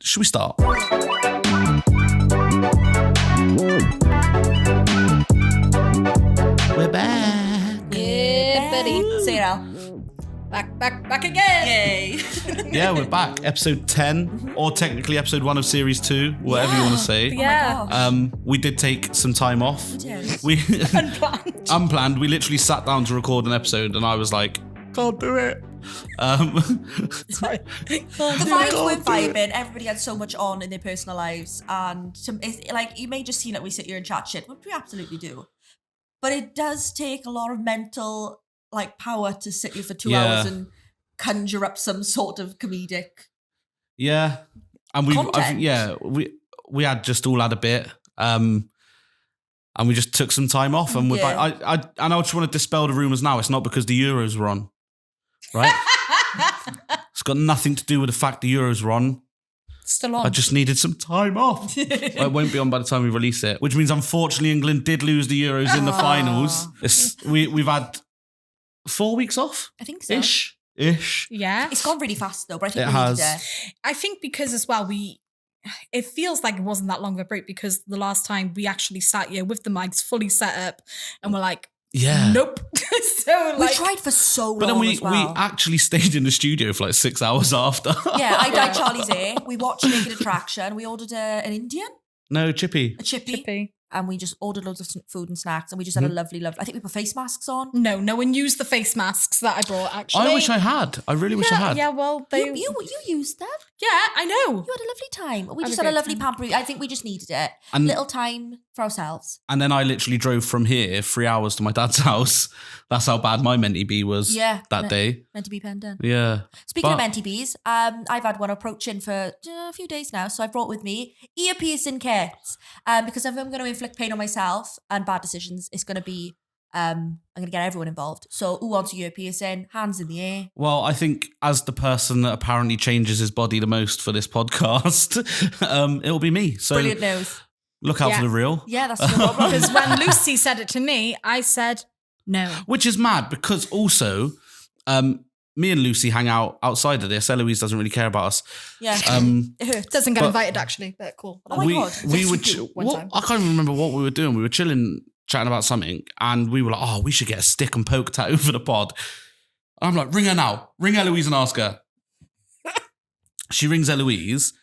Should we start? We're back. Yeah, buddy. Say it, Al. Back again. Yay. Yeah, we're back. Episode 10, or technically episode 1 of series 2, whatever you want to say. Yeah. Oh my gosh. We did take some time off. We did. Unplanned. Unplanned. We literally sat down to record an episode, and I was like, "Can't do it." Sorry. The vibes were vibing. Everybody had so much on in their personal lives, and like you may just see that we sit here and chat shit, which we absolutely do. But it does take a lot of mental power to sit here for 2 hours and conjure up some sort of comedic. Yeah, and we had just all had a bit, and we just took some time off, and we're back. I just want to dispel the rumors now. It's not because the Euros were on, right? It's got nothing to do with the fact the Euros were on. Still on. I just needed some time off. It won't be on by the time we release it, which means unfortunately England did lose the Euros in the finals. We've had 4 weeks off. I think so. Ish. Yeah. It's gone really fast though, but I think It we has. needed it. I think because as well, it feels like it wasn't that long of a break because the last time we actually sat here with the mics fully set up and we're like, Yeah. nope. So We tried for so long But then we as well. actually stayed in the studio for 6 hours after. Yeah, I dyed Charlie's hair. We watched Naked Attraction. We ordered an Indian, No, Chippy. a chippy, Chippy. and we just ordered loads of food and snacks, and we just had a lovely. I think we put face masks on. No one used the face masks that I brought actually. I wish I had. I really wish I had. Yeah, well, You used them. yeah, I know. You had a lovely time. We Had just a had a great lovely time. pamper. I think we just needed it. And- Little time for ourselves. And then I literally drove from here 3 hours to my dad's house. That's how bad my mentee bee was that day. Meant to be penned in. Yeah. Speaking of mentee bees, I've had one approaching for a few days now, so I brought with me ear piercing kits. Because if I'm going to inflict pain on myself and bad decisions, it's going to be I'm going to get everyone involved. So who wants a ear piercing? Hands in the air. Well, I think as the person that apparently changes his body the most for this podcast, it'll be me. So Brilliant news. look out for the real. Yeah, that's no problem. Because when Lucy said it to me, I said no. Which is mad because also me and Lucy hang out outside of this. Ellouise doesn't really care about us. Yeah. It hurts. Doesn't get But- invited actually, but cool. Oh my God. we Yes, were you do. One time. I can't even remember what we were doing. We were chatting about something, and we were like, "Oh, we should get a stick and poke tattoo for the pod." I'm like, "Ring her now. Ring Ellouise and ask her." She rings Ellouise.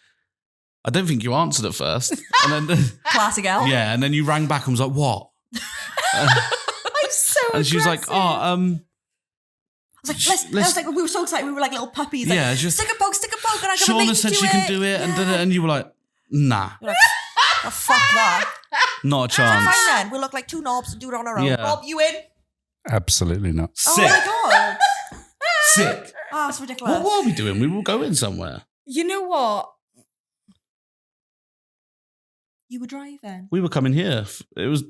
I don't think you answered at first, and then Classic L. yeah, and then you rang back and was like, "What?" I'm so And she was like, aggressive. "Oh, I was like, we were so excited. We were like little puppies. Like, Yeah, just- stick a poke. And I got Shauna said she can do it," and you were like, "Nah, You're like, oh, fuck that. not a chance." Fine then. We'll look like two knobs and do it on our own. Yeah. Rob, you in? Absolutely not. Oh Sick, my God. sick. Oh, it's ridiculous. What were we doing? We were going somewhere. You know what? You were driving. We were coming here. It was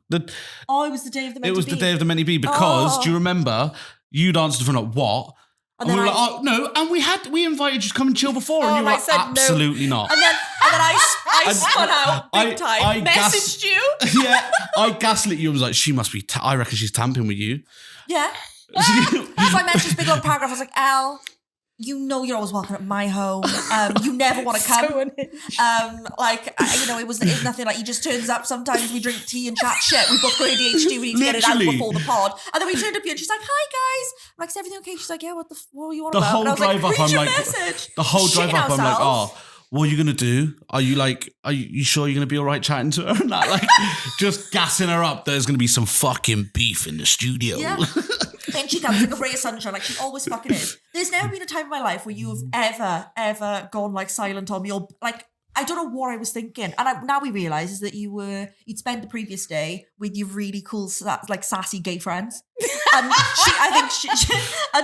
the Oh, it was the day of the It was the day of the Mentee Bee because, do you remember, you'd answered the phone like, "What?" And we then were like, "Oh, no." And we invited you to come and chill before. And Oh, you were I like, said no. "Absolutely not." And then I spun out big time. I Messaged you. Yeah. I gaslit you and was like, "She must be, I reckon she's tamping with you." Yeah. So I mentioned this big long paragraph. I was like, Al, you know you're always welcome at my home. You never want to come. So unhinged. It was nothing like he just turns up. Sometimes we drink tea and chat shit. We both got ADHD. We need to get it out Literally. before the pod. And then we turned up here and she's like, "Hi guys." I'm like, "Is everything okay?" She's like, "Yeah, what were you on The about?" whole And I was drive like, up, "Read I'm your like, message." the whole drive Shitting up, I'm like, ourselves. "Oh, what are you going to do? Are you sure you're going to be all right chatting to her?" And that, like, just gassing her up. There's going to be some fucking beef in the studio. Yeah. Then she comes like a ray of sunshine, like she always fucking is. There's never been a time in my life where you've ever gone like silent on me or like, I don't know what I was thinking. And now we realise is that you'd spent the previous day with your really cool, like sassy gay friends. And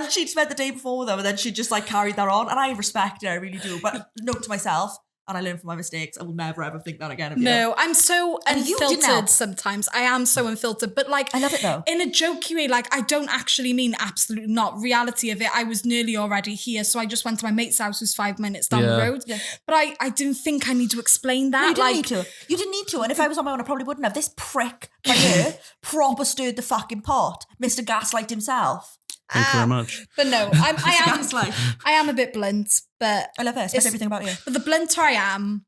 she'd spent the day before with them and then she just like carried that on. And I respect it, I really do. But note to myself, and I learn from my mistakes, I will never ever think that again of you. No, I'm so And you did now. unfiltered sometimes. I am so unfiltered. But like, I love it though. in a jokey way, like I don't actually mean absolutely not. Reality of it, I was nearly already here. So I just went to my mate's house who's 5 minutes down the road. Yeah. But I didn't think I need to explain that. No, you didn't like, need to. You didn't need to. And if I was on my own, I probably wouldn't have. This prick right here proper stirred the fucking pot. Mr. Gaslight himself. Thank you very much. But no, I am a bit blunt, but I love this. That's everything about you. But the blunter I am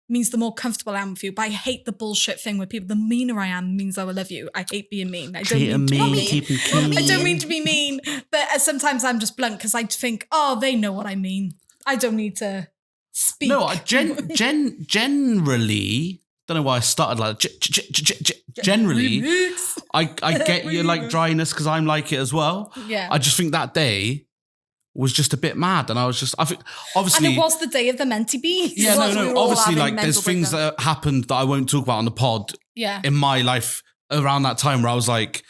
means the more comfortable I am with you. But I hate the bullshit thing with people. The meaner I am means I will love you. I hate being mean. I don't mean to be mean. But sometimes I'm just blunt because I think, oh, they know what I mean. I don't need to speak. No, generally, don't know why I started like generally, I get your like dryness because I'm like it as well. Yeah. I just think that day was just a bit mad, and I think obviously, and it was the day of the Menti bees. Yeah, no. Obviously, like there's things that happened that I won't talk about on the pod. Yeah. In my life around that time where I was like,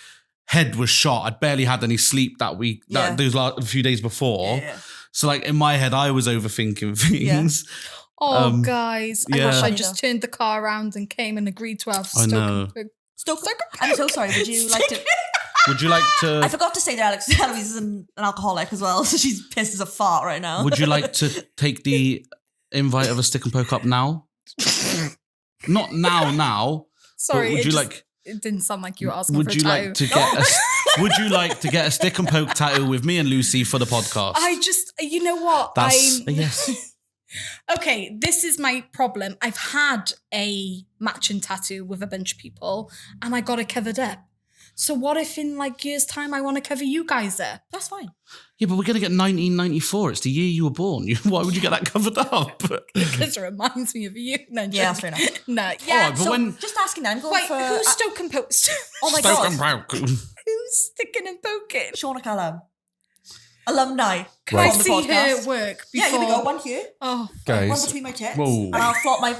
head was shot. I'd barely had any sleep that week. Those a few days before. Yeah. So like in my head, I was overthinking things. Yeah. Oh, guys. yeah. I wish I just turned the car around and came and agreed to have Stoke. I'm so sorry. Would you like to... Would you like to... I forgot to say that Ellouise is an alcoholic as well, so she's pissed as a fart right now. Would you like to take the invite of a stick and poke up now? Not now. Sorry. Would you like... It didn't sound like you were asking would for a you tattoo. like to get would you like to get a stick and poke tattoo with me and Lucy for the podcast? You know what? That's a yes. Okay, this is my problem. I've had a matching tattoo with a bunch of people and I got it covered up. So what if in like years' time I want to cover you guys up? That's fine. Yeah, but we're going to get 1994. It's the year you were born. Why would you get that covered up? Because it reminds me of you. No, yeah, that's fair enough. No, yeah. Right, but just asking then. Wait, who's Stoke and Poke? Oh my God. God. And poke. Who's sticking and poking? Shauna Callum. Alumni. Can I see her work before? Yeah, here we go. One here. Oh, guys. One between my tits. Whoa. And I'll flop my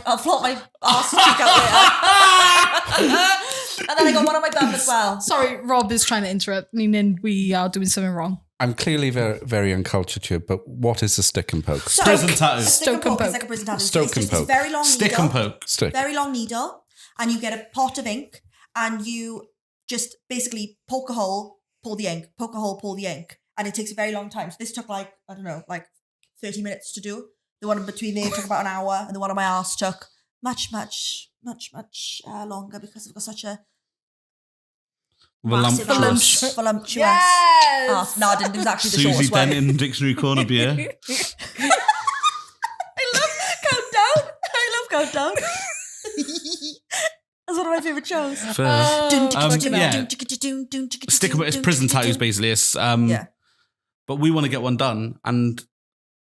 arse cheek out later. And then I got one on my bum as well. Sorry, Rob is trying to interrupt, meaning we are doing something wrong. I'm clearly very, very uncultured here, but what is a stick and poke? Prison tattoo. Stoke and poke. It's like a prison tattoo. Stoke and poke. It's a very long stick needle. and poke. Stick. Very long needle. And you get a pot of ink and you just basically poke a hole, pull the ink, poke a hole, pull the ink. And it takes a very long time. So this took like 30 minutes to do. The one in between there took about an hour. And the one on my arse took much longer because I've got such a Voluptuous. voluptuous Yes! arse. No, I didn't. It was actually the Susie shortest way. Denton, Dictionary Corner beer. I love Countdown. That's one of my favourite shows. Stick and it's prison tattoos basically. It's but we want to get one done, and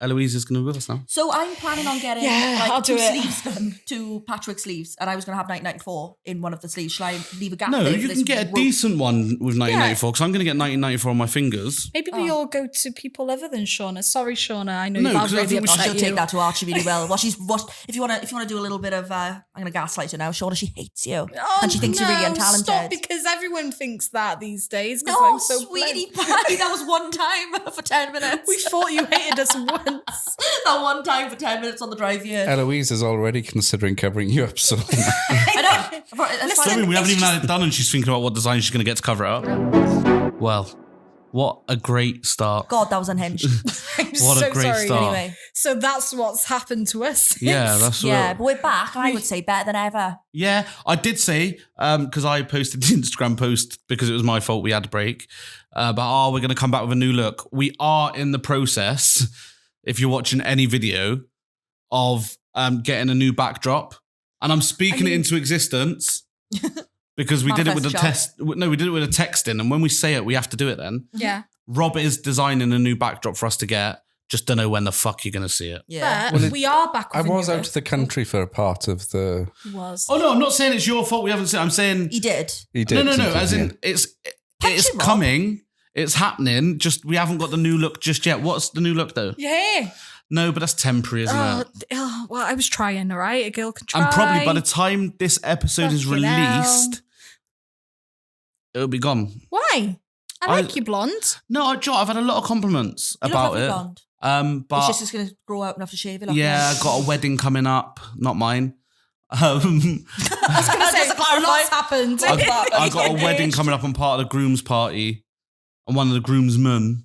Ellouise is going to be with us now. So I'm planning on getting I'll do sleeves done, 2 patchwork sleeves, and I was going to have 1994 in one of the sleeves. Shall I leave a gap? No, there you can get a decent one with 1994 because I'm going to get 1994 on my fingers. Maybe we all go to people other than Shauna. Sorry, Shauna. I know No, you've 'cause I already think we should upset She'll you. take that to Archie really well. If you want to do a little bit of I'm going to gaslight her now. Shauna, she hates you and she thinks you're really untalented. Stop, because everyone thinks that these days. No, I'm so sweetie blunt. pie. That was one time for 10 minutes. We thought you hated us once. That one time for 10 minutes on the drive here. Elouise is already considering covering you up, so... I know. Listen, we haven't even had it done and she's thinking about what design she's going to get to cover it up. Well, what a great start. God, that was unhinged. What a great start. Anyway. So that's what's happened to us. Yeah, that's but we're back, and I would say better than ever. Yeah, I did say, because I posted the Instagram post because it was my fault we had to break, but we're going to come back with a new look. We are in the process, if you're watching any video, of getting a new backdrop. And I'm speaking it into existence because we did it with a test. No, we did it with a texting. And when we say it, we have to do it then. Yeah. Rob is designing a new backdrop for us to get. Just don't know when the fuck you're going to see it. Yeah. But we are back with I was out of the country for a part of the... Was. Oh, no, I'm not saying it's your fault we haven't seen it. I'm saying... He did. He did. No. As in, it's coming. It's happening. Just we haven't got the new look just yet. What's the new look, though? Yeah. No, but that's temporary, isn't it? Well, I was trying, all right? A girl can try. And probably by the time this episode is Fucking released, it'll be gone. Why? I like you blonde. No, I've had a lot of compliments You about look it. blonde. But It's just going to grow out enough to shave it off. yeah, I got a wedding coming up, not mine. I was going to say, lots happened. I got a wedding coming up on part of the groom's party, and one of the groomsmen,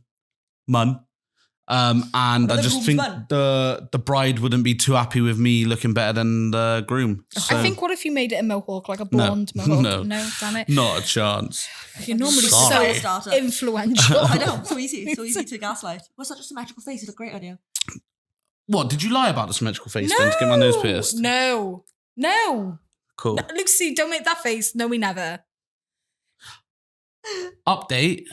And I just think the bride wouldn't be too happy with me looking better than the groom. So. I think what if you made it a mohawk, like a blonde mohawk? No, damn it. Not a chance. You're normally Sorry. so influential. I know, so easy to gaslight. What's that, just a magical face? You look great on you. What, did you lie about the symmetrical face then to get my nose pierced? No. Cool. No, Lucy, don't make that face. No, we never. Update.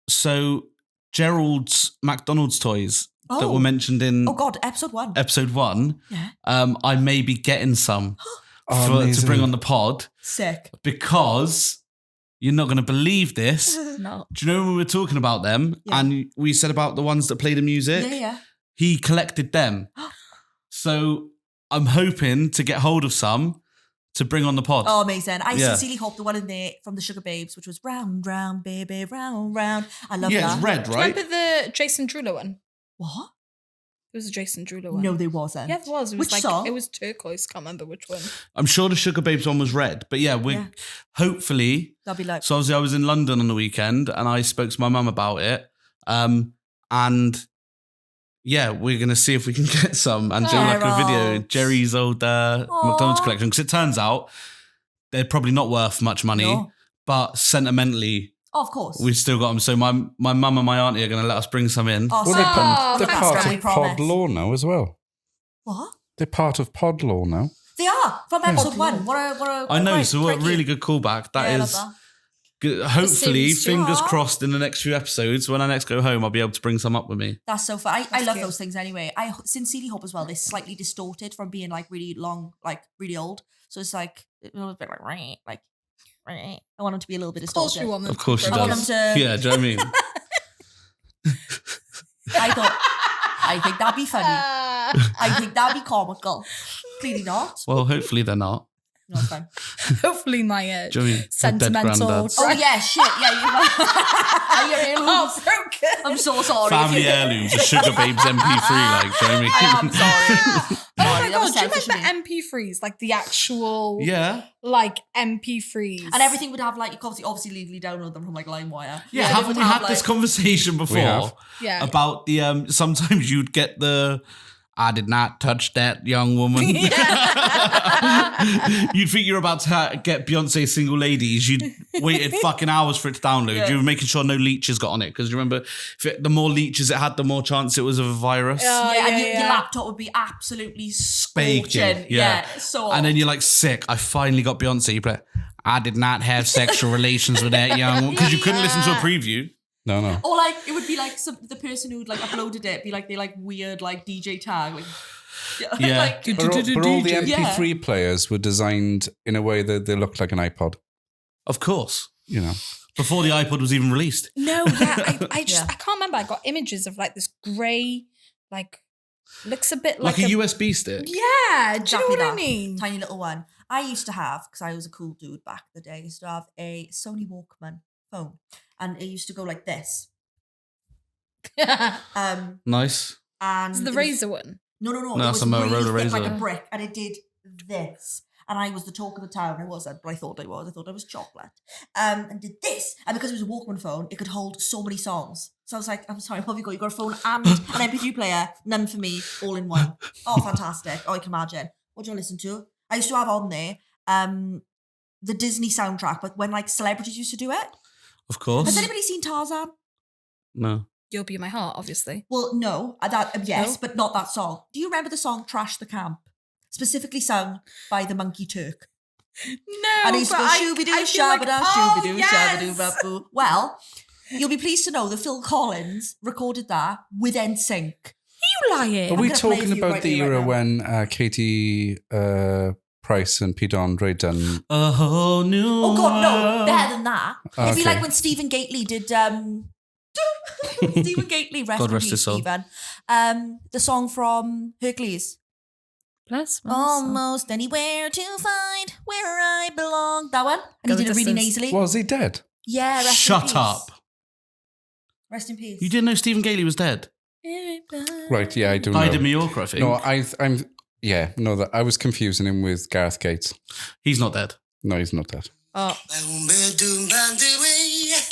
So Gerald's McDonald's toys that were mentioned in episode 1. Episode 1. Yeah. I may be getting some to bring on the pod. Sick. Because you're not going to believe this. No. Do you know when we were talking about them and we said about the ones that play the music? Yeah. He collected them. So I'm hoping to get hold of some to bring on the pod. Oh, amazing. I sincerely hope the one in there from the Sugar Babes, which was round, round, baby, round, round. I love that. Yeah, it's red, right? Remember the Jason Derulo one? What? It was a Jason Derulo one. No, there wasn't. Yeah, it was. It was Which song? It was turquoise. Can't remember which one. I'm sure the Sugar Babes one was red. But hopefully. That'll be like. So obviously I was in London on the weekend and I spoke to my mum about it. And we're going to see if we can get some and do like a video. Jerry's old McDonald's collection. Because it turns out they're probably not worth much money, but sentimentally, of course, we've still got them. So my mum and my auntie are going to let us bring some in. They're part of Pod Law now as well. What? They're part of Pod Law now. They are from episode 1. What a I know. Great, so what a really good callback. That is. Good. Hopefully, fingers crossed, in the next few episodes, when I next go home, I'll be able to bring some up with me. That's so fun. I love those things anyway. I sincerely hope as well they're slightly distorted from being like really long, like really old. So it's like a little bit like I want them to be a little bit distorted. Of course you do. I want them to. Yeah, do you know what I mean? I think that'd be funny. I think that'd be comical. Clearly not. Well, hopefully they're not. No, it's fine. Hopefully my do you know what I mean? sentimental. Oh yeah, shit. Yeah, you're heirlooms. I'm so sorry. Family heirlooms, a Sugar Babes MP3, like, do you know what I mean? I am sorry. Oh my god, do you remember MP3s? Like the actual like MP3s. And everything would have like, you could obviously legally download them from like LimeWire. Yeah, haven't we had this conversation before? Yeah. About the sometimes you'd get the I did not touch that young woman. You'd think you're about to get Beyonce Single Ladies. You'd waited fucking hours for it to download. Yeah. You were making sure no leeches got on it. Because you remember, the more leeches it had, the more chance it was of a virus. And your laptop would be absolutely scorching. Yeah. So. And then you're like, sick. I finally got Beyonce. You play, I did not have sexual relations with that young woman. Because you couldn't listen to a preview. No. Or like, it would be like the person who'd like uploaded it, be like, they like weird like DJ tag. Like, yeah. Like, but all the MP3 players were designed in a way that they looked like an iPod. Of course. You know. Before the iPod was even released. No, I can't remember. I got images of like this grey, like, looks a bit like a USB stick. Yeah, do you know what I mean? Tiny little one. I used to have, because I was a cool dude back in the day, I used to have a Sony Walkman phone. And it used to go like this. Nice. And it's the Razor one. No. No, it that's was a Motorola really thick, Razor. like a brick, and it did this. And I was the talk of the town. I wasn't, but I thought I was. I thought I was chocolate. And did this. And because it was a Walkman phone, it could hold so many songs. So I was like, I'm sorry, what have you got? You got a phone and an MP3 player, none for me, all in one. Oh, fantastic. Oh, I can imagine. What do you want to listen to? I used to have on there the Disney soundtrack, but when like celebrities used to do it. Of course. Has anybody seen Tarzan? No. You'll Be My Heart, obviously. Well, no. Yes, but not that song. Do you remember the song Trash the Camp? Specifically sung by the Monkey Turk. No, and he used to go shooby-doo, shabba-da, shooby-doo, shabba-doo, ba-boo. Well, you'll be pleased to know that Phil Collins recorded that with NSYNC. You lying? Are we talking about the era when Katie Price and Peter Andre done a whole new Oh god, no, better than that. Okay. It'd be like when Stephen Gately did Stephen Gately, God rest his soul. Stephen. The song from Hercules. Bless my Almost anywhere to find where I belong. That one? And he did it really nasally. Was he dead? Yeah, rest in Shut peace. up. Rest in peace. You didn't know Stephen Gately was dead? Right, yeah, I do know. Died in Mallorca, I think. No, I was confusing him with Gareth Gates. He's not dead. No, he's not dead. Oh.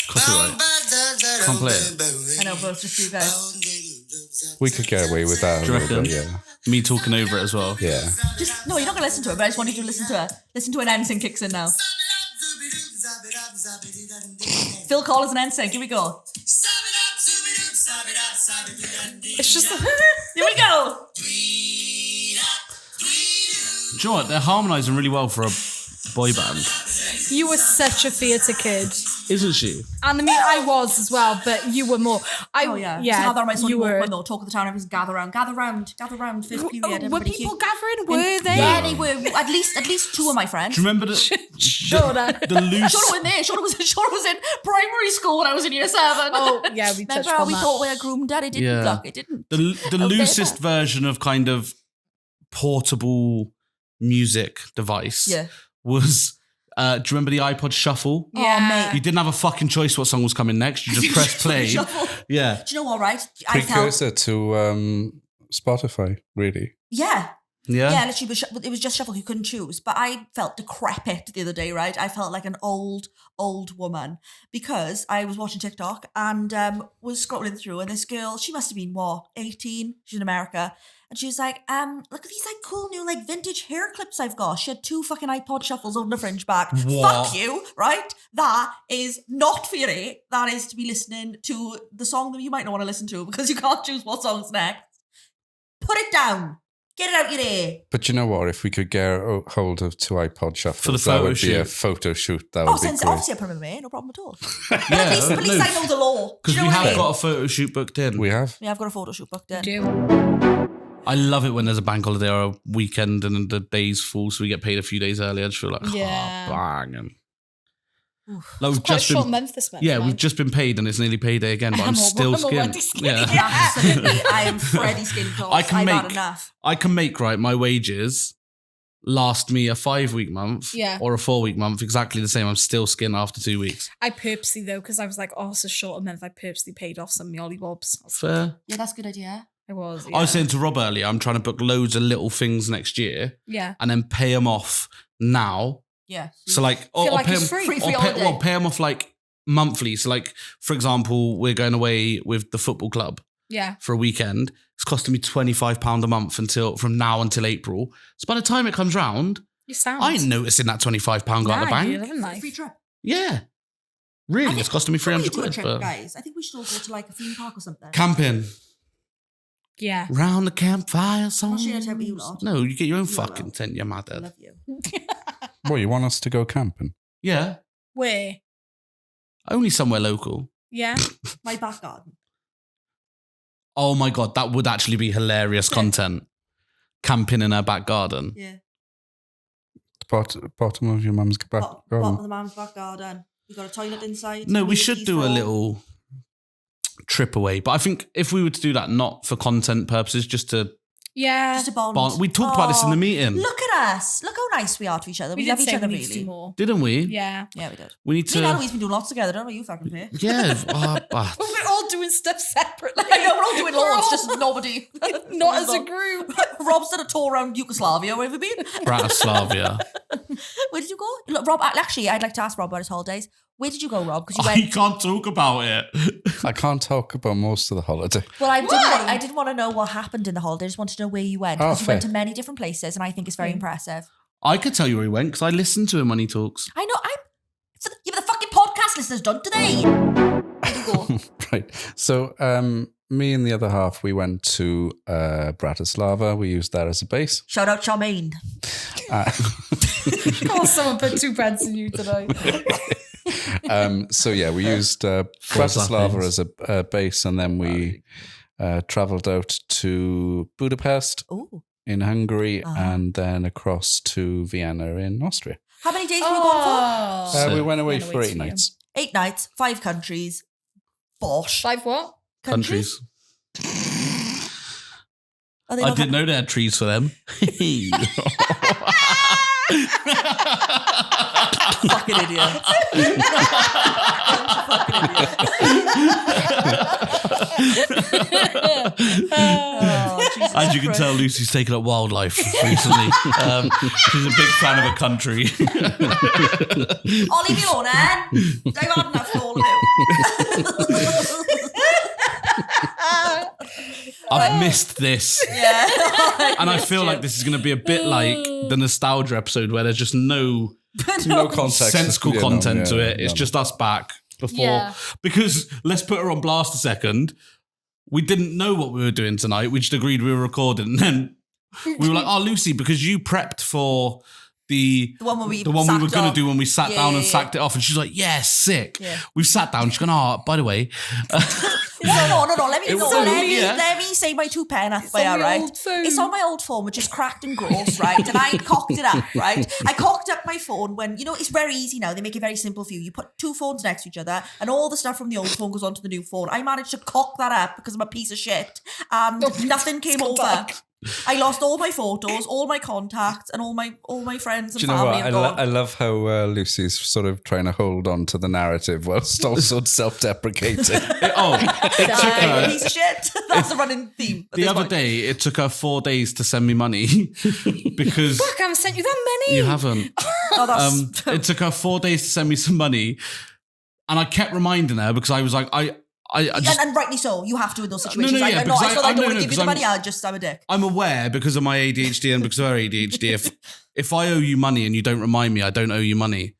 Copyright. Can't play it. I know, but it's just you guys. We could get away with that. Do you reckon? Yeah. Me talking over it as well. Yeah. No, you're not going to listen to it, but I just wanted you to listen to it. Listen to an NSYNC kicks in now. Phil Collins and NSYNC, here we go. It's just Here we go. Do you know what? They're harmonising really well for a boy band. you were such a theatre kid. Isn't she? And I mean, I was as well, but you were more. Yeah. So how that you were. When they'll talk of the town, everyone's gather round, fifth period. Were people gathering? Were they? Yeah, they were. At least two of my friends. Do you remember the loose? Shauna was there. Shauna was in primary school when I was in year 7. Oh yeah, we touched on we that. thought we were groomed at it. Didn't look. It didn't. The loosest version of kind of portable music device was. Do you remember the iPod Shuffle? Yeah. Oh, mate. You didn't have a fucking choice what song was coming next. You just press play. Yeah. Do you know what, right? Precursor to Spotify, really. Yeah. Yeah. Yeah, literally, it was just shuffle. You couldn't choose. But I felt decrepit the other day, right? I felt like an old woman because I was watching TikTok and was scrolling through, and this girl, she must have been, 18? She's in America. And she was like, look at these like cool new like vintage hair clips I've got. She had 2 fucking iPod Shuffles on the fringe back. What? Fuck you, right? That is not for your ear. That is to be listening to the song that you might not want to listen to because you can't choose what song's next. Put it down. Get it out your ear. But you know what? If we could get hold of 2 iPod Shuffles, for the photo that would shoot. be a photo shoot. That would be great. Obviously I put them in, no problem at all. Yeah, At least I know the law. Because we have got a photo shoot booked in. We have. Yeah, I've got a photo shoot booked in. I love it when there's a bank holiday or a weekend and the day's full, so we get paid a few days early. I just feel like, bang. Like we've Quite just a short been, month this month. yeah, we've just been paid and it's nearly payday again, but I'm still skinned. Yeah. Absolutely. I am Freddy skin toss. I've had enough. I can make my wages last me a 5-week month or a 4-week month, exactly the same. I'm still skinned after 2 weeks. I purposely though, because I was like, it's a short month. I purposely paid off some of my ollywobs. Fair. Yeah, that's a good idea. I was. I was saying to Rob earlier, I'm trying to book loads of little things next year. Yeah. And then pay them off now. Yeah. So like, or pay them free pay them off like monthly. So like, for example, we're going away with the football club. Yeah. For a weekend. It's costing me £25 a month from now until April. So by the time it comes round, I ain't noticing that £25 go out the bank. Free trip. Yeah. Really, it's costing me 300 quid. Guys, I think we should all go to like a theme park or something. Camping. Yeah. Round the campfire song. I'm not sharing a tent with you lot. No, you get your own fucking tent, you mad I head. love you. What, you want us to go camping? Yeah. Where? Only somewhere local. Yeah. My back garden. Oh my God, that would actually be hilarious content. Camping in her back garden. Yeah. Bottom of your mum's back Bottom garden. of the man's back garden. You got a toilet inside. No, we should do a little trip away. But I think if we were to do that, not for content purposes, just to Just a bond. we talked about this in the meeting. Look at us. Look how nice we are to each other. We love each other really. More. Didn't we? Yeah. Yeah, we did. We need to. Me and Ellouise been doing lots together. Don't know you fucking pay. Yeah. But we're all doing stuff separately. I know, we're all doing loads, just nobody. Not as a group. Rob's done a tour around Yugoslavia. Where have you been? Bratislava. Where did you go? Look, Rob, actually, I'd like to ask Rob about his holidays. Where did you go, Rob? Because you I went. can't talk about it. I can't talk about most of the holiday. Well, I didn't want to know what happened in the holiday. I just wanted to know where you went. Because you went to fair. many different places, and I think it's very impressive. I could tell you where he went because I listened to him when he talks. I know. But the fucking podcast listeners don't, do they? Where do you go? Right. So, me and the other half, we went to Bratislava. We used that as a base. Shout out Charmaine. Someone put 2 pence in you today. So yeah, we used Bratislava as a base, and then we travelled out to Budapest in Hungary, and then across to Vienna in Austria. How many days were you gone for? We went away for 8 nights. 8 nights, 5 countries. Bosh. 5 what? Countries. I didn't know they had trees for them. Fucking idiot. Oh, As you can tell, Lucy's taken up wildlife recently. She's a big fan of a country. I'll leave you alone, Anne. I've had enough for all of you. I've missed this. Yeah. And I feel like this is going to be a bit like the nostalgia episode where there's just no context, sensical content to it. It's just us back before. Yeah. Because let's put her on blast a second. We didn't know what we were doing tonight. We just agreed we were recording. And then we were like, oh, Lucy, because you prepped for the one we were going to do when we sat down and sacked it off. And she's like, yeah, sick. Yeah. We've sat down. She's gone, oh, by the way. No. Let me say my 2 penneth by right? It's on my old phone, which is cracked and gross, right? And I cocked it up, right? I cocked up my phone when, it's very easy now. They make it very simple for you. You put 2 phones next to each other and all the stuff from the old phone goes onto the new phone. I managed to cock that up because I'm a piece of shit. And nothing came over. Back. I lost all my photos, all my contacts, and all my friends and family. I love how Lucy's sort of trying to hold on to the narrative whilst also self-deprecating. Piece of shit. That's the running theme. The other day, it took her 4 days to send me money because fuck, I haven't sent you that many. You haven't. It took her 4 days to send me some money, and I kept reminding her because I was like, and rightly so. You have to in those situations. I don't want to give you the money. I'm a dick. I'm aware because of my ADHD and because of her ADHD. If I owe you money and you don't remind me, I don't owe you money.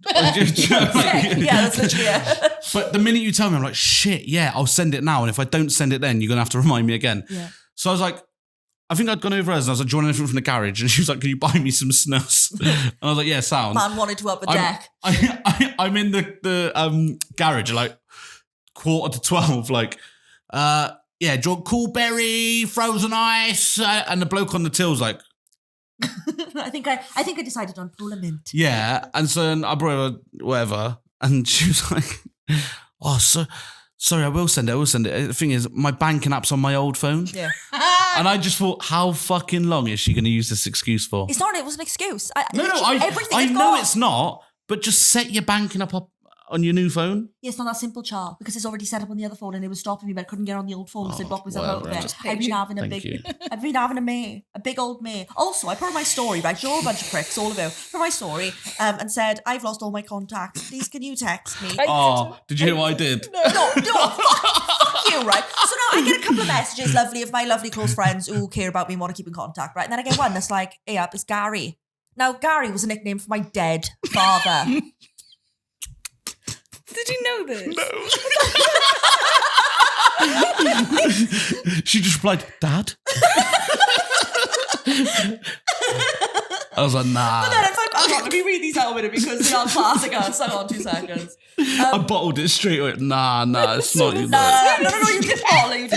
Yeah, that's literally it. But the minute you tell me, I'm like, shit, yeah, I'll send it now. And if I don't send it then, you're going to have to remind me again. Yeah. So I was like, I think I'd gone over hers and I was like, do you want anything from the garage? And she was like, can you buy me some snus? And I was like, yeah, sound. Man wanted to up a deck. I'm in the garage like 11:45, like, do you want cool berry, frozen ice? And the bloke on the till's like, I think I decided on Polar Mint. Yeah, and so then I brought her whatever, and she was like, oh, sorry, I will send it. The thing is, my banking app's on my old phone. Yeah. And I just thought, how fucking long is she going to use this excuse for? It's not, it was an excuse. I know it's not, but just set your banking up on your new phone? Yeah, it's not that simple, Char, because it's already set up on the other phone and it was stopping me, but I couldn't get on the old phone because it blocked myself out of it. I've been having a big old May. Also, I put on my story, right? You're a bunch of pricks, all of you. Put on my story and said, I've lost all my contacts. Please, can you text me? Did you hear what I did? No, fuck you, right? So now I get a couple of messages, of my lovely close friends who care about me and want to keep in contact, right? And then I get one that's like, hey up, it's Gary. Now, Gary was a nickname for my dead father. Did you know this? No. She just replied, Dad? I was like, nah. But then it's like, let me read these out a minute because they are classic us. Hang on 2 seconds. I bottled it straight away. Nah, it's not you. No, you did bottle it.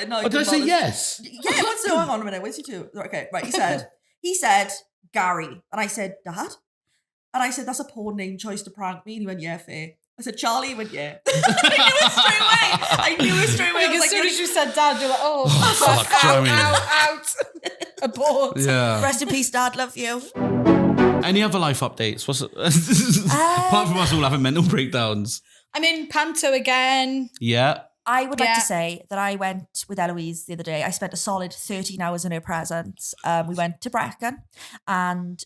No, did I say yes? Yeah, hang on a minute. Where's you 2? Okay, right, he said, Gary. And I said, Dad? And I said, that's a poor name choice to prank me. And he went, yeah, fair. I said, Charlie. He went, yeah. I knew it straight away. As soon as you said Dad, you're like, fuck, out. Abort. Yeah. Rest in peace, Dad. Love you. Any other life updates? Apart from us all having mental breakdowns. I'm in panto again. Yeah. I would like to say that I went with Ellouise the other day. I spent a solid 13 hours in her presence. We went to Brecon and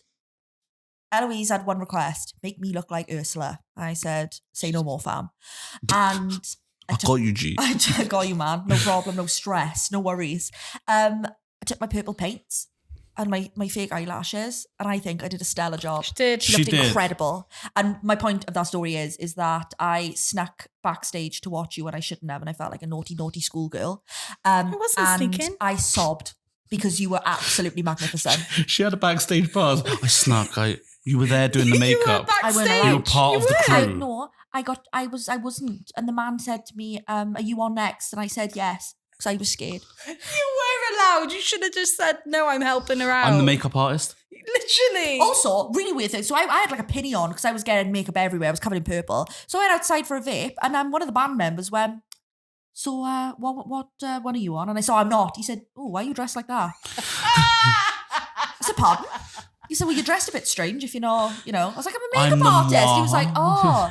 Ellouise had one request, make me look like Ursula. I said, say no more, fam. And I got you, G. I got you, man. No problem, no stress, no worries. I took my purple paints and my fake eyelashes, and I think I did a stellar job. She looked incredible. And my point of that story is that I snuck backstage to watch you when I shouldn't have, and I felt like a naughty schoolgirl. I wasn't sneaking. I sobbed because you were absolutely magnificent. She had a backstage pass. I snuck. You were there doing the makeup. You were part of the crew. I wasn't. And the man said to me, are you on next? And I said yes, because I was scared. You were allowed. You should have just said, no, I'm helping her out. I'm the makeup artist. Literally. Also, really weird thing. So I had like a pinny on because I was getting makeup everywhere. I was covered in purple. So I went outside for a vape and one of the band members went, so what one are you on? And I said, I'm not. He said, oh, why are you dressed like that? I said, pardon? He said, well, you're dressed a bit strange if you know. I was like, I'm a makeup artist. He was like, oh.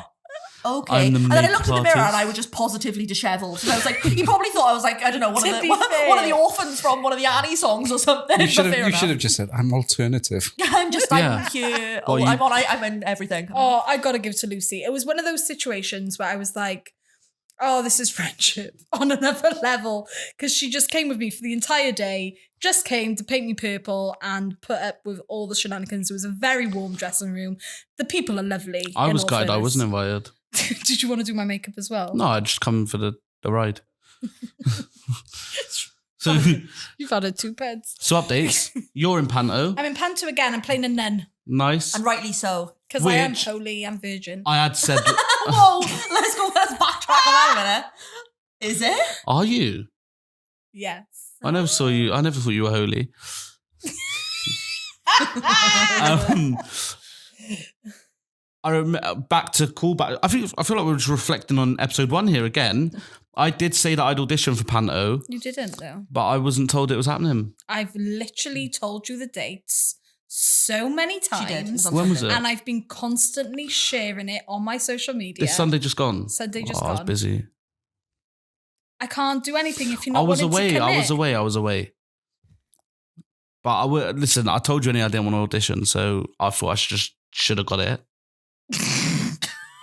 Okay. And then I looked in the mirror and I was just positively dishevelled. So I was like, he probably thought I was like, I don't know, one of the orphans from one of the Annie songs or something. You should have just said, I'm alternative. I'm here. I'm in everything. Oh, I got to give to Lucy. It was one of those situations where I was like, oh, this is friendship on another level. Because she just came with me for the entire day, just came to paint me purple and put up with all the shenanigans. It was a very warm dressing room. The people are lovely. I was glad I wasn't invited. Did you want to do my makeup as well? No, I just come for the ride. So you've had 2 peds. So updates. You're in panto. I'm in panto again. I'm playing a nun. Nice. And rightly so. Because I am holy, I'm virgin. I had said... Whoa, let's backtrack on that a minute. Is it? Are you? Yes. I never saw you. I never thought you were holy. I remember back to callback. I feel like we're just reflecting on episode 1 here again. I did say that I'd audition for panto. You didn't though. But I wasn't told it was happening. I've literally told you the dates so many times. When was it? And I've been constantly sharing it on my social media. This Sunday just gone. Sunday just gone. I was busy. I can't do anything if you're not willing to commit. I was away. But listen, I told you I didn't want to audition, so I thought I should have got it.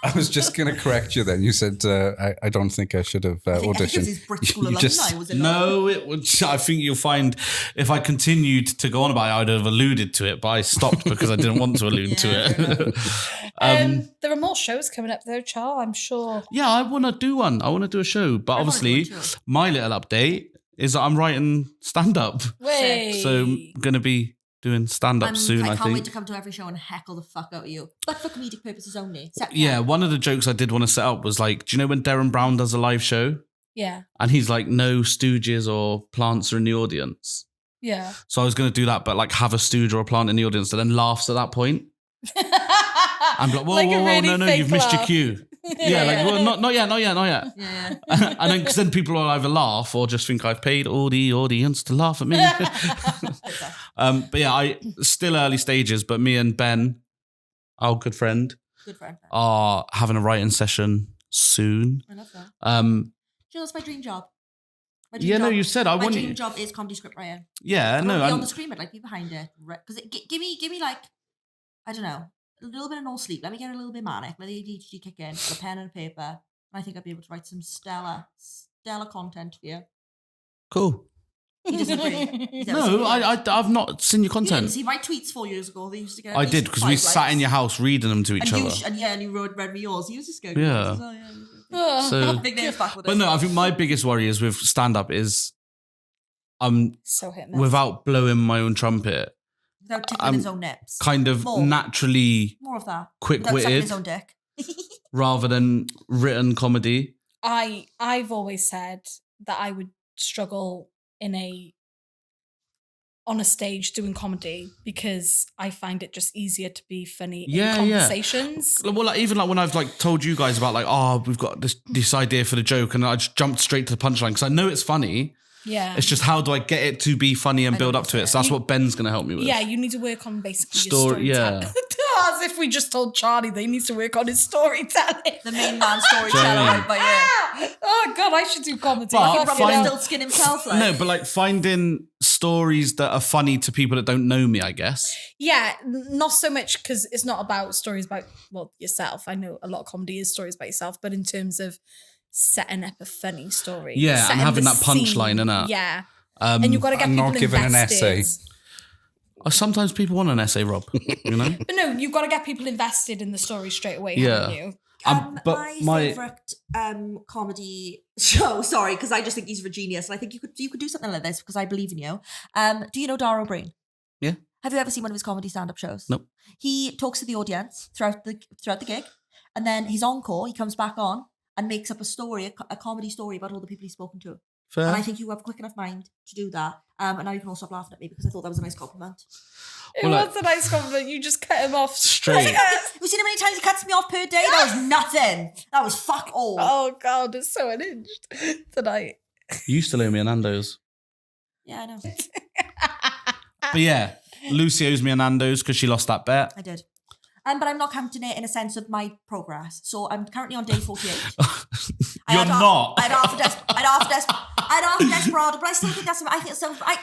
I was just going to correct you then. You said, I don't think I should have auditioned. I think you'll find if I continued to go on about it, I'd have alluded to it, but I stopped because I didn't want to allude to it. There are more shows coming up though, Char, I'm sure. Yeah, I want to do one. I want to do a show. But obviously, my little update is that I'm writing stand-up. Wait. So I'm going to be doing stand-up soon, I think. I can't wait to come to every show and heckle the fuck out of you. But for comedic purposes only. Yeah, one of the jokes I did want to set up was like, do you know when Darren Brown does a live show? Yeah. And he's like, no stooges or plants are in the audience. Yeah. So I was going to do that, but like have a stooge or a plant in the audience and then laughs at that point. I'm like, whoa, no, you've missed your cue. Yeah, like, well, not yet. Yeah. And then, cause then people will either laugh or just think I've paid all the audience to laugh at me. But yeah, I still early stages, but me and Ben, our good friend, are having a writing session soon. I love that. That's my dream job. You said I want. My dream job is comedy script writing. Yeah, no, be on the screen, but like be behind it. Because give me like, I don't know, a little bit of no sleep. Let me get a little bit manic. Let the ADHD kick in. Got a pen and a paper, and I think I'd be able to write some stellar content for you. Cool. He doesn't agree. No, I've not seen your content. You didn't see my tweets 4 years ago. They used to get. I did because we sat in your house reading them to each other. And you read me yours. You just go. Yeah. So, big names back with but no, I think my biggest worry is with stand-up is so hit without blowing my own trumpet. Without tickling his own nips. Kind of naturally more of that. Quick-witted. His own dick. Rather than written comedy. I've always said that I would struggle on a stage doing comedy because I find it just easier to be funny in conversations. Yeah. Well, like, even like when I've like told you guys about like, oh, we've got this idea for the joke, and I just jumped straight to the punchline because I know it's funny. Yeah. It's just how do I get it to be funny and build up to it? So that's what Ben's going to help me with. Yeah, you need to work on basically your storytelling. Yeah. As if we just told Charlie that he needs to work on his storytelling. The main man storyteller, right by you. Oh God, I should do comedy. But still skin himself. Like. No, but like finding stories that are funny to people that don't know me, I guess. Yeah, not so much because it's not about stories about yourself. I know a lot of comedy is stories about yourself, but in terms of setting up a funny story. Yeah, and having that punchline in it. Yeah. And you've got to get people invested. Not giving an essay. Sometimes people want an essay, Rob. You know? But no, you've got to get people invested in the story straight away, haven't you? But my favourite comedy show, sorry, because I just think he's a genius, and I think you could do something like this because I believe in you. Do you know Dara O'Brien? Yeah. Have you ever seen one of his comedy stand-up shows? Nope. He talks to the audience throughout the gig, and then his encore, he comes back on and makes up a comedy story about all the people he's spoken to. Fair. And I think you have a quick enough mind to do that. And now you can all stop laughing at me because I thought that was a nice compliment. It was a nice compliment. You just cut him off straight. You've seen how many times he cuts me off per day? That was nothing. That was fuck all. Oh God, it's so unhinged tonight. You used to owe me a Nando's. Yeah, I know. But yeah, Lucy owes me a Nando's because she lost that bet. I did. But I'm not counting it in a sense of my progress. So I'm currently on day 48. You're not. I'd half a desperado, but I still think that's. I think so. Do you know what I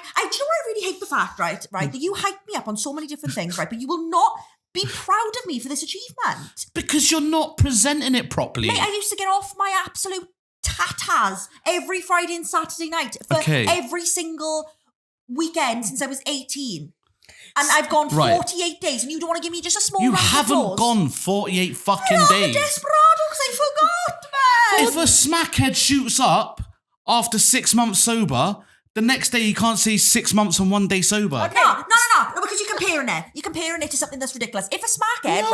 really hate the fact, right? That you hype me up on so many different things, right? But you will not be proud of me for this achievement because you're not presenting it properly. Mate, I used to get off my absolute tatas every Friday and Saturday night for every single weekend since I was 18. And I've gone 48 days, and you don't want to give me just a small round of applause? You haven't gone 48 fucking days. I'm desperado because I forgot, man. If a smackhead shoots up after 6 months sober, the next day you can't say 6 months and 1 day sober. No, because you're comparing it. You're comparing it to something that's ridiculous. If a smackhead,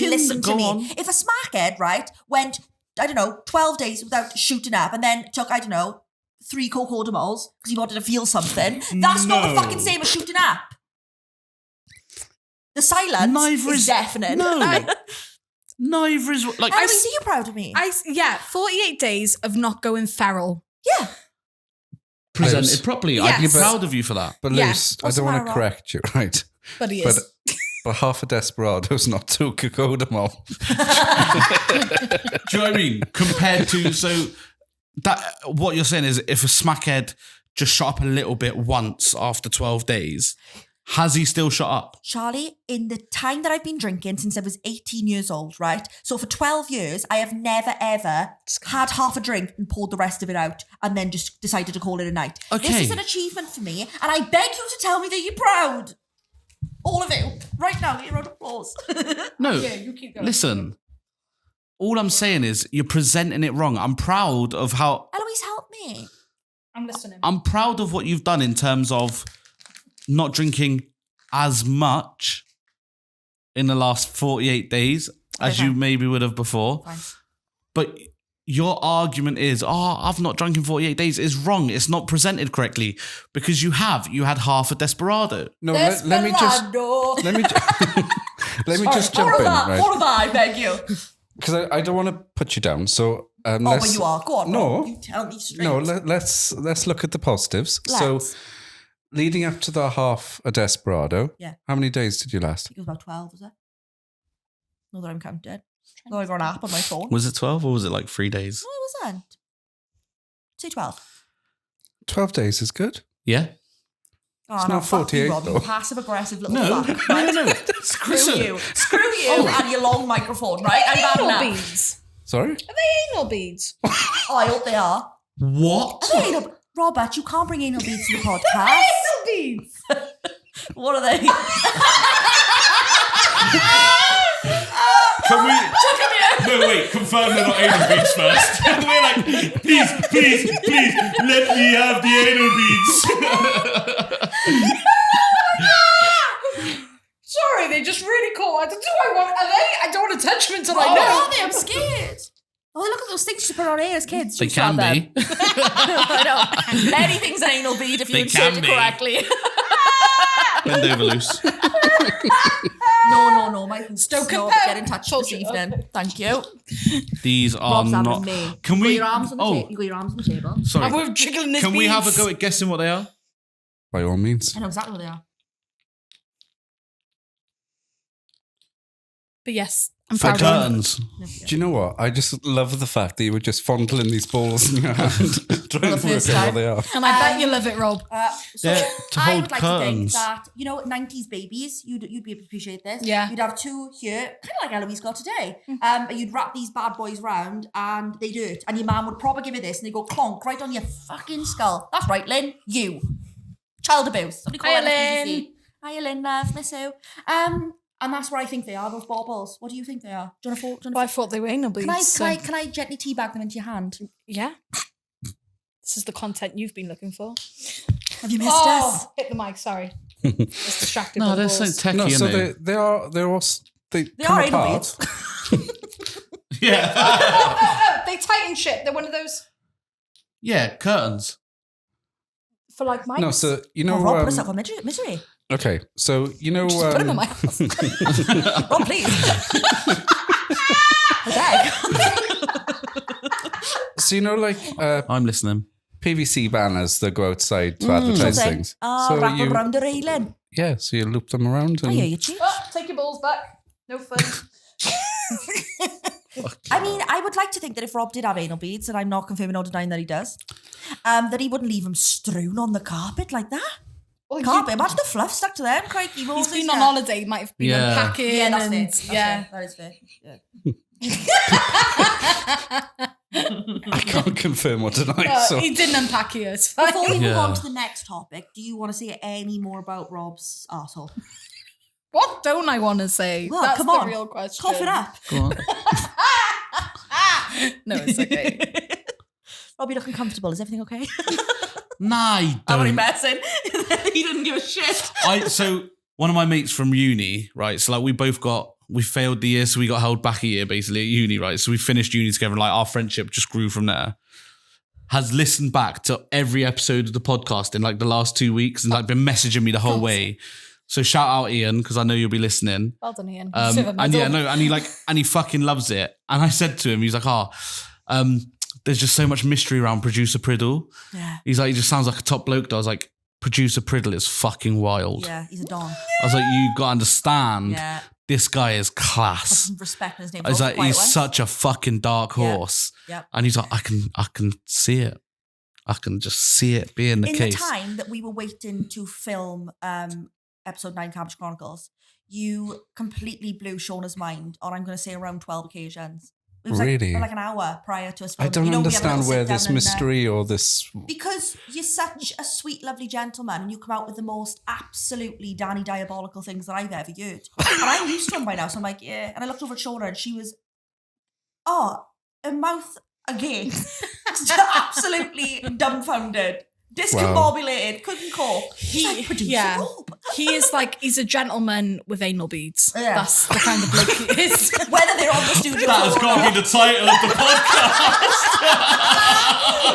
listen to me. If a smackhead, went, I don't know, 12 days without shooting up and then took, I don't know, 3 cocodamols because he wanted to feel something, that's not the fucking same as shooting up. The silence is definite. No. Neither is like. I see you proud of me. 48 days of not going feral. Yeah. Presented properly. Yes. I'd be proud of you for that. But Luce, I don't want to correct you, right? But he is. But half a desperado's not 2 cocodamol. Do you know what I mean? Compared to that, what you're saying is if a smackhead just shot up a little bit once after 12 days. Has he still shot up? Charlie, in the time that I've been drinking since I was 18 years old, right? So for 12 years, I have never, ever had half a drink and poured the rest of it out and then just decided to call it a night. Okay. This is an achievement for me, and I beg you to tell me that you're proud. All of you. Right now, get your round of applause. No. Yeah, you keep going. Listen, all I'm saying is you're presenting it wrong. I'm proud of how... Ellouise, help me. I'm listening. I'm proud of what you've done in terms of not drinking as much in the last 48 days as you maybe would have before. Fine. But your argument is, I've not drunk in 48 days is wrong. It's not presented correctly because you had half a desperado. No, let me just jump in. Right? More of I beg you. Because I don't want to put you down. So but you are. Go on. No, you tell me straight. No, let's look at the positives. So, leading up to the half a desperado, how many days did you last? I think it was about 12, was it? Not that I'm counted. No, I got an app on my phone. Was it 12 or was it like 3 days? No, it wasn't. Say 12. 12 days is good. Yeah. It's not 48 Rob, though. You passive-aggressive little No. fuck. Right? No. Screw you and your long microphone, right? Anal beads. Sorry? Are they anal beads? I hope they are. What? Are they anal? Robert, you can't bring anal beads to the podcast. Anal beads. What are they? Can we? No, wait. Confirm they're not anal beads first. We're like, please, let me have the anal beads. Sorry, they just really cool. Are they? I don't want to touch them until I know. Oh, are they? I'm scared. Oh, look at those things you put on air as kids. They can be. I know. Anything's an anal bead if you insert it correctly. Bend over, loose. No, my stroke get in touch this evening. Okay. Thank you. These are Rob's not. Me. Can we? You got your arms on the table. Sorry. And we're jiggling this. Can we have a go at guessing what they are? By all means. I know exactly what they are. But yes, I'm For proud of curtains. Do you know what? I just love the fact that you were just fondling these balls in your hand, trying to work out what they are. And I bet you love it, Rob. So to I hold would like curtains. to think that, 90s babies, you'd be able to appreciate this. Yeah. You'd have 2 here, kind of like Ellouise got today. But you'd wrap these bad boys round and they'd hurt. And your mum would probably give you this and they go clonk right on your fucking skull. That's right, Lynn. You. Child abuse. Hiya, Lynn. Hiya, Lynn, love. Miss you. And that's what I think they are, those baubles. What do you think they are? Do you want to I thought they were anal beads. Can I gently teabag them into your hand? Yeah. This is the content you've been looking for. Have you missed us? Hit the mic, sorry. It's distracted. No, they're so techie, No, so aren't they are They come are anal apart. beads. Yeah. Oh, they tighten shit. They're one of those Yeah, curtains. for like mics. No, so Rob, put us up for misery. Okay, so Just put them in my house. Rob, please. Okay. So I'm listening. PVC banners that go outside to advertise things. So wrap them around the railing. so you loop them around. I And hear you, Chief. Take your balls back. No fun. I mean, I would like to think that if Rob did have anal beads, and I'm not confirming or denying that he does, that he wouldn't leave them strewn on the carpet like that. Well, Carpet. Imagine the fluff stuck to them. Crikey, he's been on holiday. He might have been unpacking. Yeah, that's and, fair. Yeah, that is fair. Yeah. I can't confirm or deny. So. He didn't unpack it. It's fine. Before we move on to the next topic, do you want to say any more about Rob's arsehole? What don't I want to say? Well, That's come the on. real question. Cough it up. Go on. No, it's okay. Rob, you looking comfortable? Is everything okay? Nah, I I'm only don't. messing. He didn't give a shit. So one of my mates from uni, right? So like we failed the year, so we got held back a year basically at uni, right? So we finished uni together and like our friendship just grew from there. Has listened back to every episode of the podcast in like the last 2 weeks and like been messaging me the whole way. So shout out Ian, because I know you'll be listening. Well done, Ian. And he fucking loves it. And I said to him, he's like, there's just so much mystery around producer Priddle. Yeah. He's like, he just sounds like a top bloke. I was like, producer Priddle is fucking wild. Yeah, he's a don. I was like, you got to understand, Yeah. this guy is class. Some respect in his name. I was like, he's such a fucking dark horse. Yep. And he's like, I can see it. I can just see it being the case. In the time that we were waiting to film episode 9 Cabbage Chronicles, you completely blew Shauna's mind on, I'm going to say, around 12 occasions. It was Really? like an hour prior to us I filming. don't understand where this this mystery or this... Because you're such a sweet, lovely gentleman and you come out with the most absolutely Danny diabolical things that I've ever heard. And I'm used to them by now, so I'm like, yeah. And I looked over at Shauna and she was, her mouth again. Absolutely dumbfounded. Discombobulated, couldn't cope. He's a gentleman with anal beads. Yeah. That's the kind of bloke he is. Whether they're on the studio That has got to be the title of the podcast.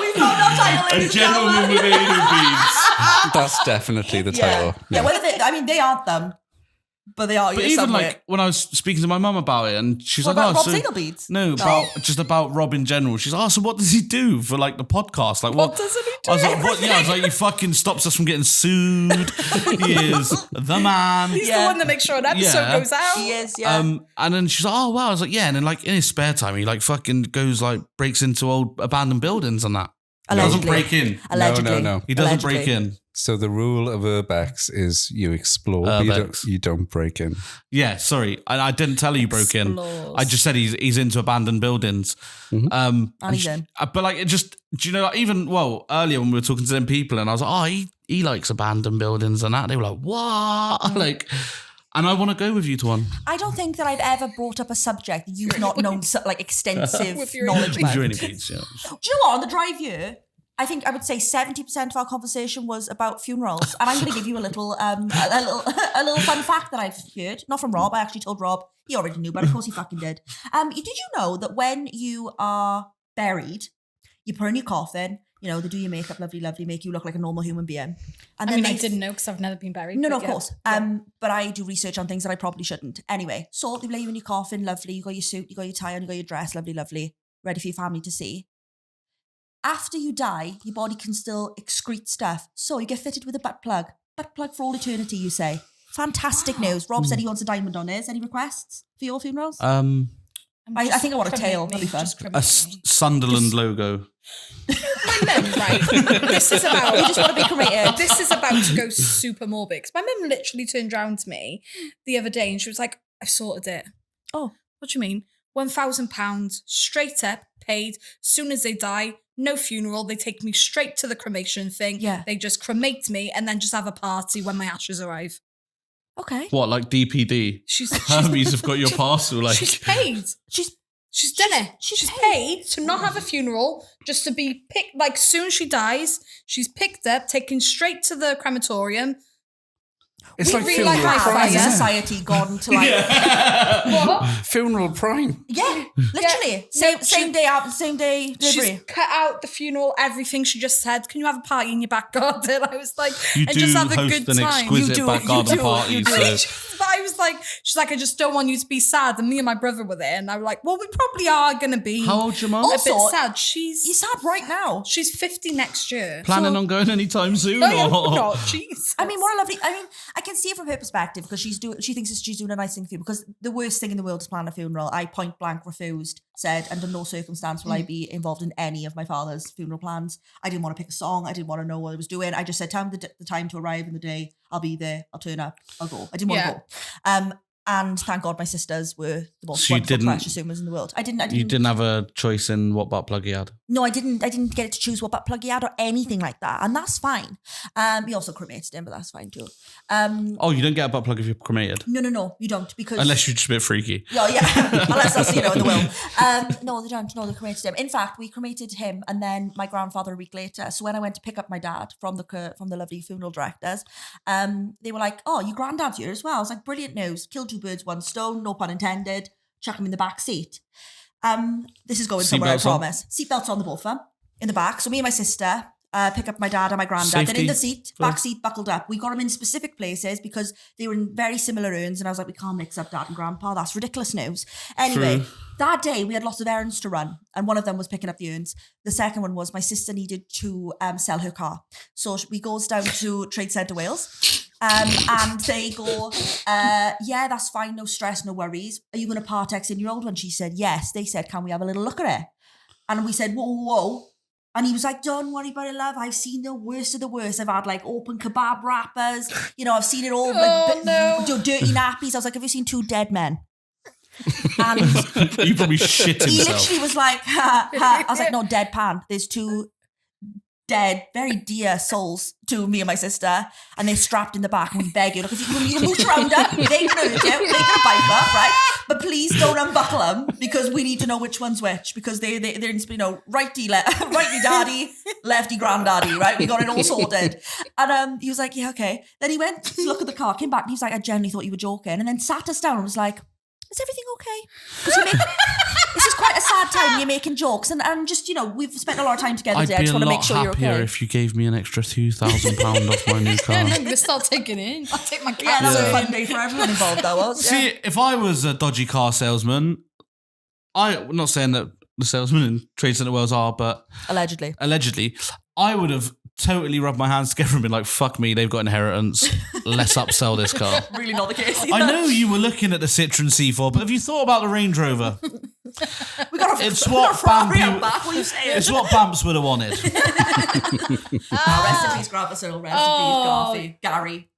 we found our title. A gentleman with anal beads. That's definitely the title. Yeah, whether they aren't them, but they are. But even like when I was speaking to my mum about it, and she's like, about "Oh, Rob's anal beads?" No, just about Rob in general. She's like, "Oh, so what does he do for like the podcast? Like What doesn't he do?" I was like, "What?" Yeah, I was like, "He fucking stops us from getting sued. He is the man. He's the one that makes sure an episode goes out. He is, yeah. And then she's like, "Oh wow." I was like, "Yeah." And then like in his spare time, he like fucking goes like breaks into old abandoned buildings and that. Allegedly. He doesn't break in. Allegedly. No. He doesn't break in. So the rule of Urbex is you explore, but you don't break in. Yeah, sorry. I didn't tell you he broke in. I just said he's into abandoned buildings. Mm-hmm. And he's in. But like, it just, do you know, like, even, earlier when we were talking to them people and I was like, oh, he likes abandoned buildings and that. They were like, what? Like, and I want to go with you to one. I don't think that I've ever brought up a subject that you've not known like extensive knowledge about. With your beads, yeah. Do you know what? On the drive here, I think I would say 70% of our conversation was about funerals, and I'm going to give you a little fun fact that I've heard, not from Rob. I actually told Rob. He already knew, but of course he fucking did. Did you know that when you are buried, you put in your coffin? You know, they do your makeup, lovely, make you look like a normal human being. And I didn't know because I've never been buried. No, of course. But I do research on things that I probably shouldn't. Anyway, so they lay you in your coffin, lovely. You got your suit, you got your tie on, you got your dress, lovely, ready for your family to see. After you die, your body can still excrete stuff. So you get fitted with a butt plug. Butt plug for all eternity, you say. Fantastic news. Rob said he wants a diamond on his. Any requests for your funerals? I think I want a tail. That'd be fun. A Sunderland logo. Right. This is about. You just want to be cremated. This is about to go super morbid. Because my mum literally turned around to me the other day and she was like, "I've sorted it." Oh, what do you mean? £1,000 straight up paid. Soon as they die, no funeral. They take me straight to the cremation thing. Yeah. They just cremate me and then just have a party when my ashes arrive. Okay. What, like DPD? Hermes have got your parcel. Like she's paid. She's done it. She's paid to not have a funeral, just to be picked. Like, soon as she dies, she's picked up, taken straight to the crematorium. It's we like really funeral like prime. Has society gone to like what? Funeral prime. Yeah, literally. Same day delivery. She's cut out the funeral, everything. She just said, "Can you have a party in your back garden?" I was like, you and do just have a host good an time. exquisite back garden party. But I was like, she's like, "I just don't want you to be sad." And me and my brother were there, and I was like, "Well, we probably are gonna be." How old's your mum? A bit Also, sad. You're sad right now. She's 50 next year. Planning on going anytime soon? No, or? not. Jeez. I mean, what a lovely. I mean, I can see it from her perspective because she thinks she's doing a nice thing for you, because the worst thing in the world is planning a funeral. I point blank refused, said, under no circumstance will I be involved in any of my father's funeral plans. I didn't want to pick a song. I didn't want to know what I was doing. I just said, tell me the time to arrive in the day. I'll be there. I'll turn up. I'll go. I didn't want to go. And thank God my sisters were the most wonderful, precious humans in the world. I didn't. You didn't have a choice in what butt plug you had? No, I didn't get to choose what butt plug he had or anything like that. And that's fine. We also cremated him, but that's fine too. You don't get a butt plug if you're cremated? No, you don't, because... Unless you're just a bit freaky. Yeah. Unless that's, in the will. No, they don't. No, they cremated him. In fact, we cremated him and then my grandfather a week later. So when I went to pick up my dad from the lovely funeral directors, they were like, oh, your granddad's here as well. I was like, brilliant news. Kill two birds, one stone, no pun intended. Chuck him in the back seat. This is going somewhere, I promise. Seatbelts on the both of them, in the back. So me and my sister pick up my dad and my granddad. Safety. Then in the seat, back seat, buckled up. We got them in specific places because they were in very similar urns. And I was like, we can't mix up dad and grandpa. That's ridiculous news. Anyway, that day we had lots of errands to run. And one of them was picking up the urns. The second one was my sister needed to sell her car. So we goes down to Trade Centre Wales. And they go, yeah, that's fine. No stress, no worries. Are you going to Partex in your old one? She said, yes. They said, can we have a little look at it? And we said, whoa. And he was like, don't worry about it, love. I've seen the worst of the worst. I've had like open kebab wrappers. I've seen it all. Dirty nappies. I was like, have you seen two dead men? And you probably shit himself. He literally was like, ha. I was like, no, deadpan. There's two dead, very dear souls to me and my sister, and they're strapped in the back and we beg you, look, if you can mooch around them, they can hurt you, they can bite up, right? But please don't unbuckle them, because we need to know which one's which, because they're righty daddy, lefty granddaddy, right? We got it all sorted. And he was like, yeah, okay. Then he went to look at the car, came back, and he was like, I genuinely thought you were joking, and then sat us down and was like, is everything okay? This is quite a sad time. You're making jokes, and just we've spent a lot of time together today. I just want to make sure you're okay. I'd be a lot happier if you gave me an extra £2,000 off my new car. I'm going to start taking it. I'll take my car. Yeah, that was a fun day for everyone involved. That was. See, if I was a dodgy car salesman, I'm not saying that the salesmen in Trade Centre Wales are, but allegedly, I would have totally rubbed my hands together and been like, fuck me, they've got inheritance. Let's upsell this car. Really not the case either. I know you were looking at the Citroen C4, but have you thought about the Range Rover? It's what Bamps would have wanted. Rest in peace, Grandpa Cyril. Rest in peace, Garfi. Gary.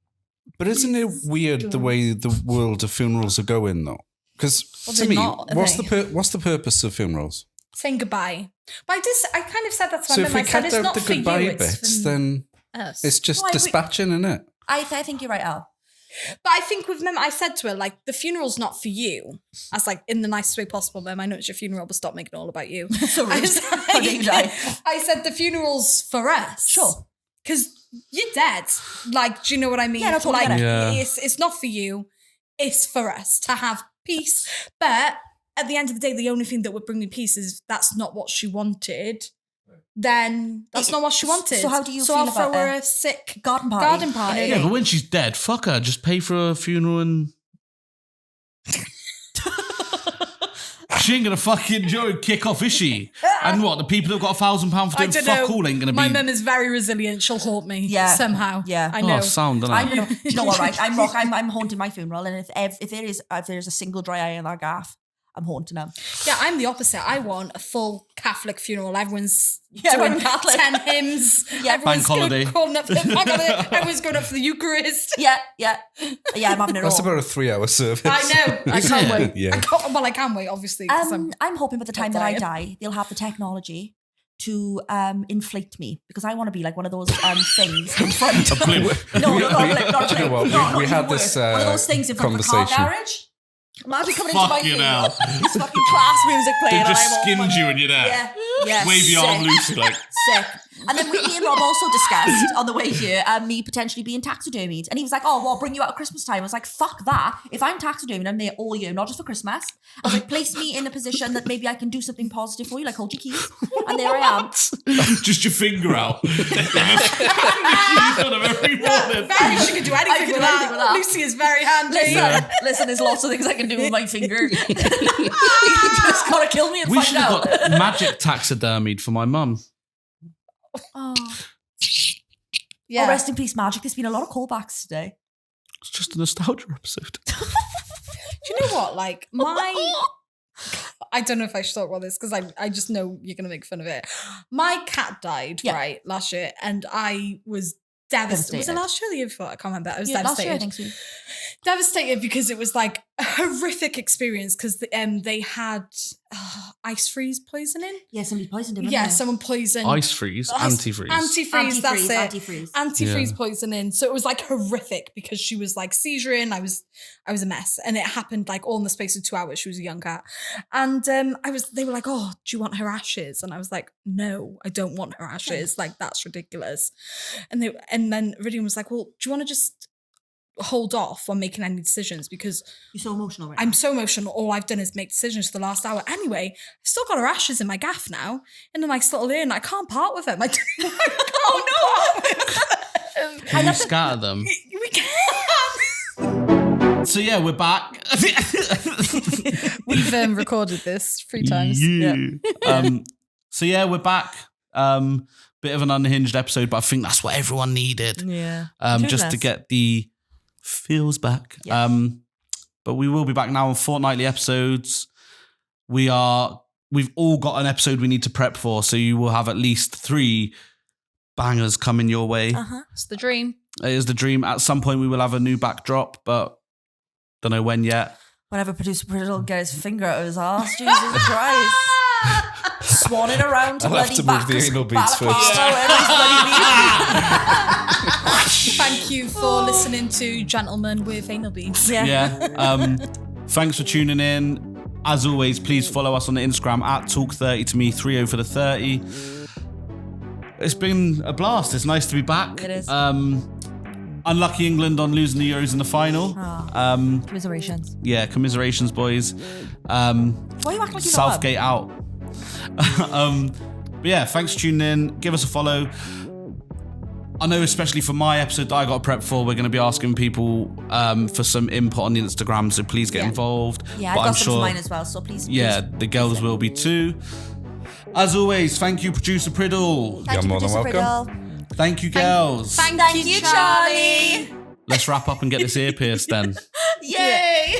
But isn't it weird the way the world of funerals are going, though? Because to me, what's the purpose of funerals? Saying goodbye. But I kind of said that to so my mum. I said, it's not for you. So if we cut out the goodbye bits, then it's just dispatching, isn't it? I think you're right, Al. But I think with Mum, I said to her, like, the funeral's not for you. I was like, in the nicest way possible, Mum, I know it's your funeral, but stop making it all about you. So rude. I said the funeral's for us. Sure. Because you're dead. Like, do you know what I mean? Yeah, totally get it. It's not for you. It's for us to have peace. But at the end of the day, the only thing that would bring me peace is that's not what she wanted. Then that's not what she wanted. So how do you feel I'll about throw her a sick garden party? Yeah, but when she's dead, fuck her. Just pay for a funeral and... She ain't gonna fucking kick off, is she? And what, the people who've got £1,000 for doing fuck all ain't gonna be... My mum is very resilient. She'll haunt me somehow. Yeah. I know. Oh, sound, don't I? Do you know what, right? I'm haunting my funeral, and if there's a single dry eye in that gaff, I'm haunting them. Yeah, I'm the opposite. I want a full Catholic funeral. Everyone's doing 10 hymns. Yeah, everyone's going up for everyone's going up for the Eucharist. Yeah, I'm having it That's all. about a 3-hour service. I know. I can't wait. Yeah. I can wait, obviously. I'm hoping by the time that I die, they'll have the technology to inflate me, because I want to be like one of those things in front. We had this one of those things in front of a car garage. Imagine coming into my funeral. This fucking class music playing. They just skinned you and you're there. Yeah. Wave your arm loosely like. Sick. And then me and Rob also discussed on the way here me potentially being taxidermied. And he was like, oh, well, I'll bring you out at Christmas time. I was like, fuck that. If I'm taxidermied, I'm there all year, not just for Christmas. I was like, place me in a position that maybe I can do something positive for you, like hold your keys. And there I am. Just your finger out. She could do anything with that. Lucy is very handy. Listen, there's lots of things I can do with my finger. You just gotta kill me and we find out. We should have got magic taxidermied for my mum. Oh. Yeah. Oh, rest in peace, Magic. There's been a lot of callbacks today. It's just a nostalgia episode. Do you know what? Like, I don't know if I should talk about this because I just know you're going to make fun of it. My cat died, right, last year, and I was devastated. Was it last year or the year before? I can't remember. I was devastated. Last year, I think so. Devastated because it was like a horrific experience because they had ice freeze poisoning. Yeah, somebody poisoned him. Yeah, someone poisoned. Ice freeze, antifreeze. Antifreeze, that's it. Antifreeze. Antifreeze poisoning. So it was like horrific because she was like seizuring. I was a mess, and it happened like all in the space of 2 hours. She was a young cat, and they were like, "Oh, do you want her ashes?" And I was like, "No, I don't want her ashes. Like that's ridiculous." And then Iridian was like, "Well, do you want to just hold off on making any decisions because you're so emotional right I'm now. so emotional. All I've done is make decisions for the last hour. Anyway, I've still got her ashes in my gaff now in a nice little urn. I can't part with them. I don't know. Can you scatter them? We can. So yeah, we're back. We've recorded this 3 times. So yeah, we're back. Bit of an unhinged episode, but I think that's what everyone needed. Yeah. Just to get the feels back. Yeah. But we will be back now on fortnightly episodes. We've all got an episode we need to prep for, so you will have at least 3 bangers coming your way. It's the dream. It is the dream. At some point we will have a new backdrop, but don't know when yet. Whenever producer Brittle get his finger out of his arse, Jesus Christ. Swanning around to I'll have to move the anal beads first. Thank you for listening to Gentlemen with Anal Beads. Yeah. Thanks for tuning in. As always, please follow us on the Instagram at Talk30to me, 30 for the 30. It's been a blast. It's nice to be back. It is. Unlucky England on losing the Euros in the final. Commiserations. Yeah, commiserations, boys. Why are you acting like you're Southgate out. But yeah, thanks for tuning in. Give us a follow. I know, especially for my episode that I got prepped for, we're going to be asking people for some input on the Instagram, so please get involved. Yeah, but I've got some for mine as well, so please. Yeah, the girls will be too. As always, thank you, Producer Priddle. Thank you, more than Producer welcome. Priddle. Thank you, girls. Thank you, Charlie. Let's wrap up and get this ear pierced then. Yay!